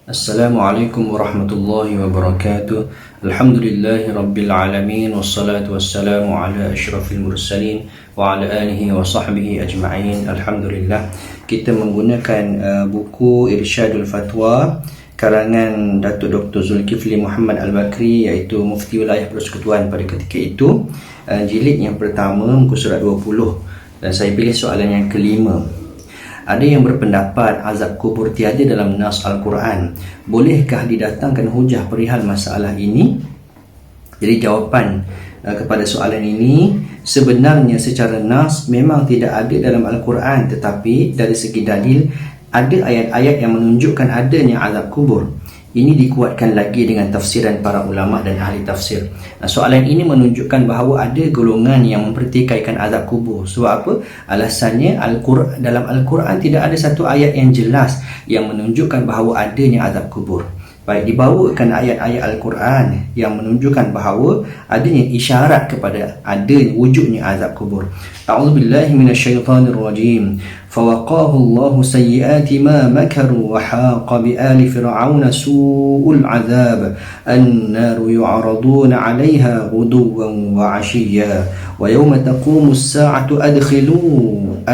Assalamualaikum warahmatullahi wabarakatuh. Alhamdulillahi rabbil alamin, wassalatu wassalamu ala asyrafil mursalin wa ala alihi wa sahbihi ajma'in. Alhamdulillah, kita menggunakan buku Irsyadul Fatwa karangan Datuk Dr. Zulkifli Muhammad Al-Bakri, iaitu Mufti Wilayah Persekutuan pada ketika itu, jilid yang pertama, muka surat 20, dan saya pilih soalan yang kelima. Ada yang berpendapat azab kubur tiada dalam nas Al-Quran. Bolehkah didatangkan hujah perihal masalah ini? Jadi jawapan kepada soalan ini, sebenarnya secara nas memang tidak ada dalam Al-Quran, tetapi dari segi dalil ada ayat-ayat yang menunjukkan adanya azab kubur. Ini dikuatkan lagi dengan tafsiran para ulama dan ahli tafsir. Soalan ini menunjukkan bahawa ada golongan yang mempertikaikan azab kubur. Sebab apa? Alasannya dalam Al-Quran tidak ada satu ayat yang jelas yang menunjukkan bahawa adanya azab kubur. Baik, dibawakan ayat-ayat Al-Quran yang menunjukkan bahawa adanya isyarat kepada adanya wujudnya azab kubur. A'udzubillahi minasyaitanir rajim. Fawaqahu Allahu sayyiati ma makaru wa haqa bi ali fir'auna su'ul 'adzab. An-naru yu'raduna 'alayha ghuduwan wa 'ashiyya wa yawma taqumu as-sa'atu adkhilu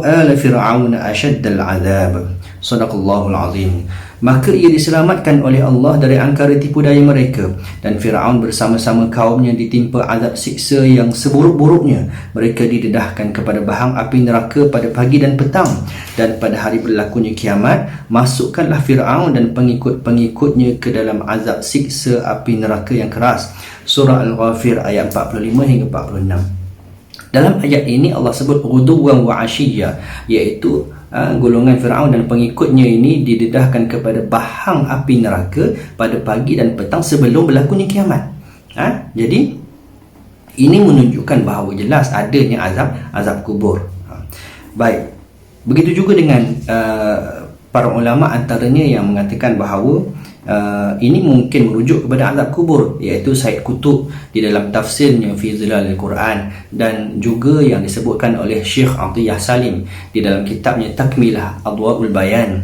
ala fir'auna ashaddal 'adzab. Sadaqallahul azim. Maka ia diselamatkan oleh Allah dari angkara tipu daya mereka, dan Firaun bersama-sama kaumnya ditimpa azab siksa yang seburuk-buruknya. Mereka didedahkan kepada bahang api neraka pada pagi dan petang, dan pada hari berlakunya kiamat, masukkanlah Firaun dan pengikut-pengikutnya ke dalam azab siksa api neraka yang keras. Surah Al-Ghafir ayat 45 hingga 46. Dalam ayat ini Allah sebut ghuduwan wa 'ashiyya, iaitu golongan Firaun dan pengikutnya ini didedahkan kepada bahang api neraka pada pagi dan petang sebelum berlakunya kiamat. Jadi ini menunjukkan bahawa jelas adanya azab kubur. Baik, begitu juga dengan para ulama, antaranya yang mengatakan bahawa ini mungkin merujuk kepada azab kubur, iaitu Said Qutb di dalam tafsirnya Fi Zilalil Quran, dan juga yang disebutkan oleh Syekh Atiyah Salim di dalam kitabnya Takmilah Adwa'ul Bayan,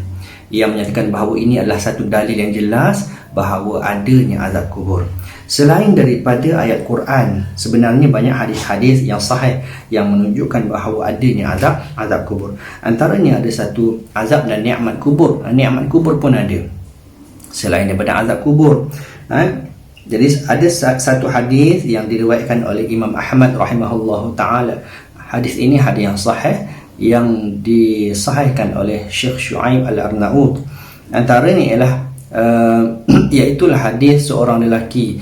yang menyatakan bahawa ini adalah satu dalil yang jelas bahawa adanya azab kubur. Selain daripada ayat Quran, sebenarnya banyak hadis-hadis yang sahih yang menunjukkan bahawa adanya azab kubur. Antaranya ada satu azab dan nikmat kubur. Nikmat kubur pun ada selain daripada azab kubur. Jadi ada satu hadis yang diriwayatkan oleh Imam Ahmad rahimahullahu taala. Hadis ini hadis yang sahih yang disahihkan oleh Syekh Shu'aib Al-Arnaud. Antaranya ialah iaitulah hadis seorang lelaki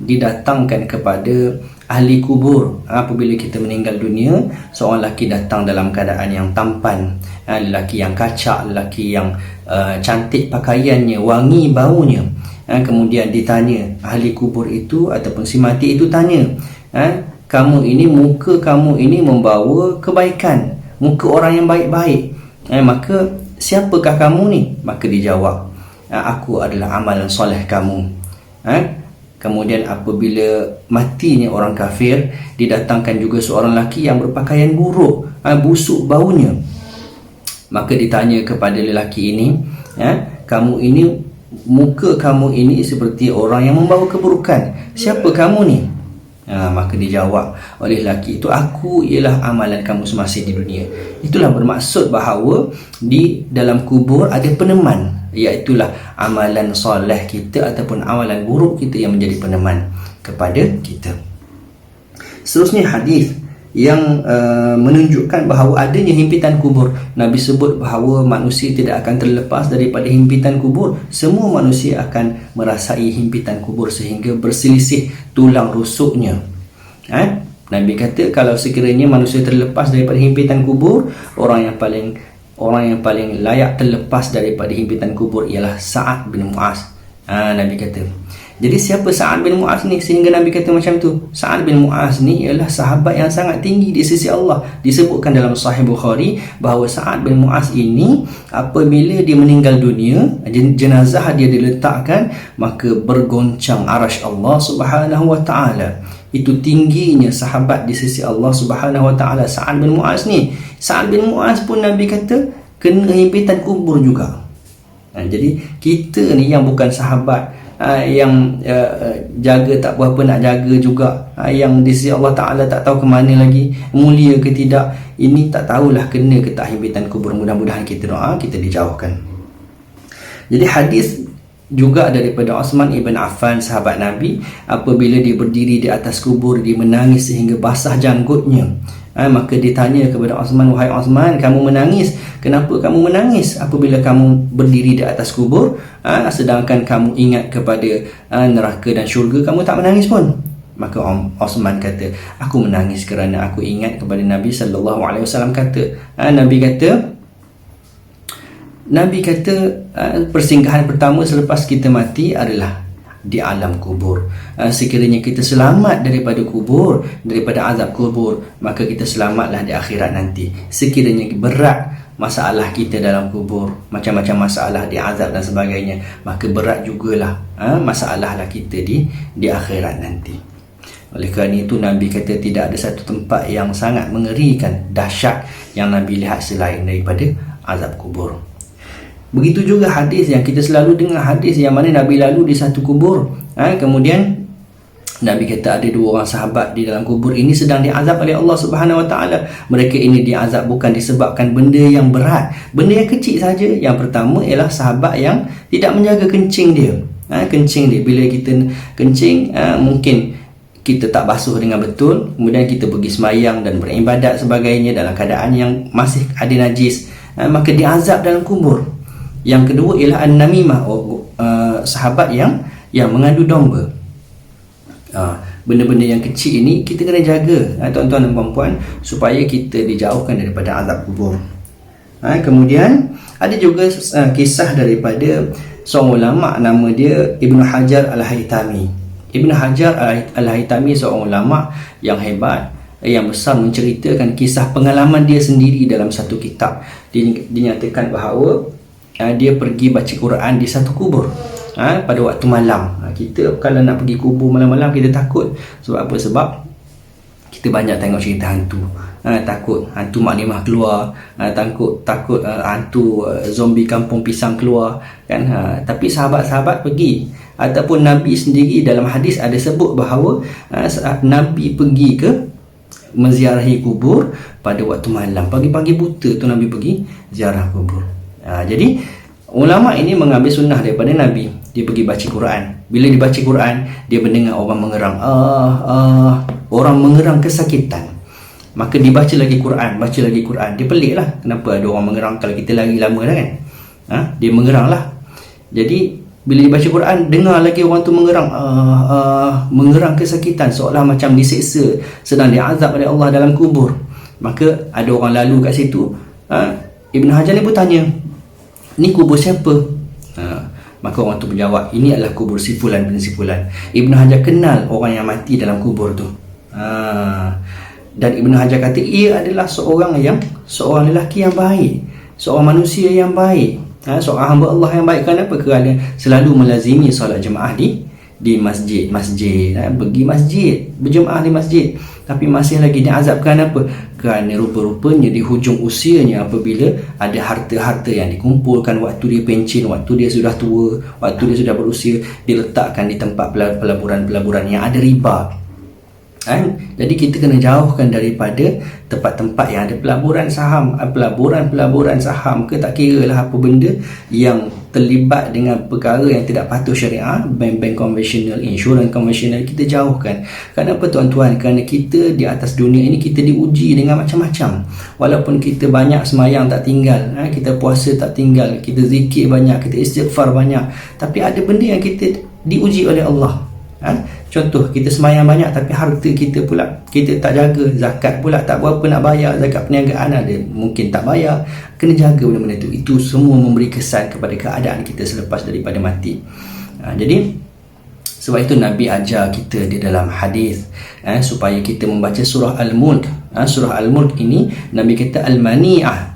didatangkan kepada ahli kubur. Apabila kita meninggal dunia, seorang lelaki datang dalam keadaan yang tampan, lelaki yang kacak, lelaki yang cantik pakaiannya, wangi baunya. Kemudian ditanya, ahli kubur itu ataupun si mati itu tanya, kamu ini, muka kamu ini membawa kebaikan, muka orang yang baik-baik, maka siapakah kamu ni? Maka dijawab, aku adalah amalan soleh kamu. Kemudian apabila matinya orang kafir, didatangkan juga seorang lelaki yang berpakaian buruk, busuk baunya. Maka ditanya kepada lelaki ini, kamu ini, muka kamu ini seperti orang yang membawa keburukan, siapa kamu ni? Maka dijawab oleh lelaki itu, aku ialah amalan kamu semasa di dunia. Itulah bermaksud bahawa di dalam kubur ada peneman, iaitulah amalan soleh kita ataupun amalan buruk kita yang menjadi peneman kepada kita. Seterusnya hadis yang menunjukkan bahawa adanya himpitan kubur. Nabi sebut bahawa manusia tidak akan terlepas daripada himpitan kubur. Semua manusia akan merasai himpitan kubur sehingga berselisih tulang rusuknya. Nabi kata kalau sekiranya manusia terlepas daripada himpitan kubur, orang yang paling layak terlepas daripada himpitan kubur ialah Sa'ad bin Mu'az. Nabi kata. Jadi siapa Sa'ad bin Mu'az ni sehingga Nabi kata macam tu? Sa'ad bin Mu'az ni ialah sahabat yang sangat tinggi di sisi Allah. Disebutkan dalam Sahih Bukhari bahawa Sa'ad bin Mu'az ini apabila dia meninggal dunia, jenazah dia diletakkan, maka bergoncang arasy Allah Subhanahu wa taala. Itu tingginya sahabat di sisi Allah Subhanahu wa taala Sa'ad bin Mu'az ni. Sa'ad bin Mu'az pun Nabi kata kena himpitan kubur juga. Jadi kita ni yang bukan sahabat, yang jaga tak berapa nak jaga juga, yang di sisi Allah Ta'ala tak tahu ke mana lagi, mulia ke tidak, ini tak tahulah kena ke tak himpitan kubur. Mudah-mudahan kita doa kita dijauhkan. Jadi hadis juga daripada Uthman ibn Affan, sahabat Nabi, apabila dia berdiri di atas kubur, dia menangis sehingga basah janggutnya. Maka ditanya kepada Uthman, wahai Uthman, kamu menangis, kenapa kamu menangis apabila kamu berdiri di atas kubur, sedangkan kamu ingat kepada neraka dan syurga, kamu tak menangis pun? Maka Uthman kata, aku menangis kerana aku ingat kepada Nabi SAW kata, Nabi kata persinggahan pertama selepas kita mati adalah di alam kubur. Sekiranya kita selamat daripada kubur, daripada azab kubur, maka kita selamatlah di akhirat nanti. Sekiranya berat masalah kita dalam kubur, macam-macam masalah di azab dan sebagainya, maka berat jugalah masalahlah kita di akhirat nanti. Oleh kerana itu Nabi kata tidak ada satu tempat yang sangat mengerikan, dahsyat yang Nabi lihat selain daripada azab kubur. Begitu juga hadis yang kita selalu dengar, hadis yang mana Nabi lalu di satu kubur, kemudian Nabi kata ada dua orang sahabat di dalam kubur ini sedang diazab oleh Allah Subhanahu Wa Taala. Mereka ini diazab bukan disebabkan benda yang berat, benda yang kecil saja. Yang pertama ialah sahabat yang tidak menjaga kencing dia. Kencing dia, bila kita kencing, mungkin kita tak basuh dengan betul, kemudian kita pergi semayang dan beribadat sebagainya dalam keadaan yang masih ada najis, maka diazab dalam kubur. Yang kedua ialah an-namimah, sahabat yang mengadu domba. Benda-benda yang kecil ini kita kena jaga, tuan-tuan dan puan-puan, supaya kita dijauhkan daripada azab kubur. Kemudian ada juga kisah daripada seorang ulama, nama dia Ibnu Hajar Al-Haytami. Ibnu Hajar Al-Haytami seorang ulama yang hebat, yang besar, menceritakan kisah pengalaman dia sendiri dalam satu kitab. Dinyatakan bahawa dia pergi baca Quran di satu kubur pada waktu malam. Kita kalau nak pergi kubur malam-malam, kita takut. Sebab apa? Sebab kita banyak tengok cerita hantu. Takut hantu Maklimah keluar, takut hantu zombie kampung pisang keluar kan. Tapi sahabat-sahabat pergi, ataupun Nabi sendiri dalam hadis ada sebut bahawa Nabi pergi ke menziarahi kubur pada waktu malam. Pagi-pagi buta tu Nabi pergi ziarah kubur. Jadi ulama ini mengambil sunnah daripada Nabi. Dia pergi baca Quran. Bila dibaca Quran, dia mendengar orang mengerang, orang mengerang kesakitan. Maka dibaca lagi Quran, baca lagi Quran. Dia pelik lah, kenapa ada orang mengerang kalau kita lari lama dah kan. Dia mengerang lah. Jadi bila dibaca Quran, dengar lagi orang tu mengerang, mengerang kesakitan, seolah macam diseksa, sedang diazab oleh Allah dalam kubur. Maka ada orang lalu kat situ. Ibn Hajar ni pun tanya, ni kubur siapa? Maka orang tu menjawab, ini adalah kubur si fulan bin si fulan. Ibn Hajar kenal orang yang mati dalam kubur tu. Dan Ibn Hajar kata ia adalah seorang lelaki yang baik, seorang manusia yang baik, seorang hamba Allah yang baik. Kenapa? Kerana selalu melazimi solat jemaah di masjid, pergi masjid, berjemaah di masjid. Tapi masih lagi diazabkan. Apa? Kerana rupa-rupanya di hujung usianya, apabila ada harta-harta yang dikumpulkan waktu dia pencen, waktu dia sudah tua, waktu dia sudah berusia, diletakkan di tempat pelaburan-pelaburan yang ada riba. Jadi kita kena jauhkan daripada tempat-tempat yang ada pelaburan saham ke, tak kira lah apa benda yang terlibat dengan perkara yang tidak patuh syariah, bank-bank konvensional, insurans konvensional, kita jauhkan. Kenapa tuan-tuan? Kerana kita di atas dunia ini kita diuji dengan macam-macam. Walaupun kita banyak semayang tak tinggal, kita puasa tak tinggal, kita zikir banyak, kita istighfar banyak, tapi ada benda yang kita diuji oleh Allah. Contoh, kita semayang banyak tapi harta kita pula kita tak jaga. Zakat pula tak berapa nak bayar, zakat perniagaan ada mungkin tak bayar. Kena jaga benda-benda itu. Itu semua memberi kesan kepada keadaan kita selepas daripada mati. Jadi sebab itu Nabi ajar kita di dalam hadis supaya kita membaca surah Al-Mulk. Surah Al-Mulk ini Nabi kata al-mani'ah,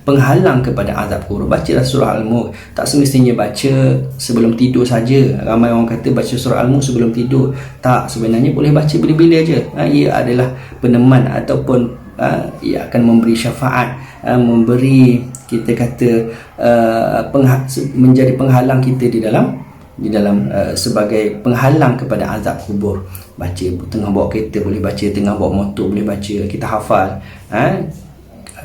penghalang kepada azab kubur. Bacalah surah Al-Mulk. Tak semestinya baca sebelum tidur saja. Ramai orang kata baca surah Al-Mulk sebelum tidur. Tak, sebenarnya boleh baca bila-bila aja. Ia adalah peneman ataupun ia akan memberi syafaat, memberi kita kata menjadi penghalang kita di dalam sebagai penghalang kepada azab kubur. Baca tengah bawa kereta boleh baca, tengah bawa motor boleh baca, kita hafal,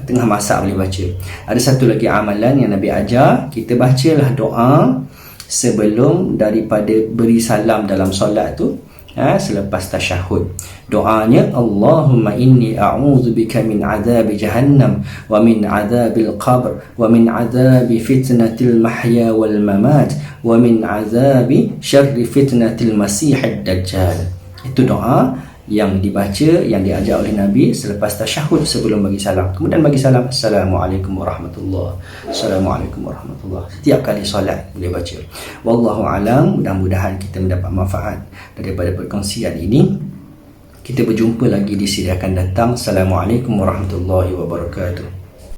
tengah masak boleh baca. Ada satu lagi amalan yang Nabi ajar, kita bacalah doa sebelum daripada beri salam dalam solat tu, selepas tasyahud. Doanya, Allahumma inni a'udzubika min azabi jahannam wa min azabil qabr wa min azabi fitnatil mahya wal mamat wa min azabi syarri fitnatil masihid dajjal. Itu doa yang dibaca, yang diajar oleh Nabi selepas tasyahud sebelum bagi salam. Kemudian bagi salam, Assalamualaikum warahmatullahi, Assalamualaikum warahmatullahi. Setiap kali solat boleh baca. Wallahu alam. Mudah-mudahan kita mendapat manfaat daripada perkongsian ini. Kita berjumpa lagi di siri akan datang. Assalamualaikum warahmatullahi wabarakatuh.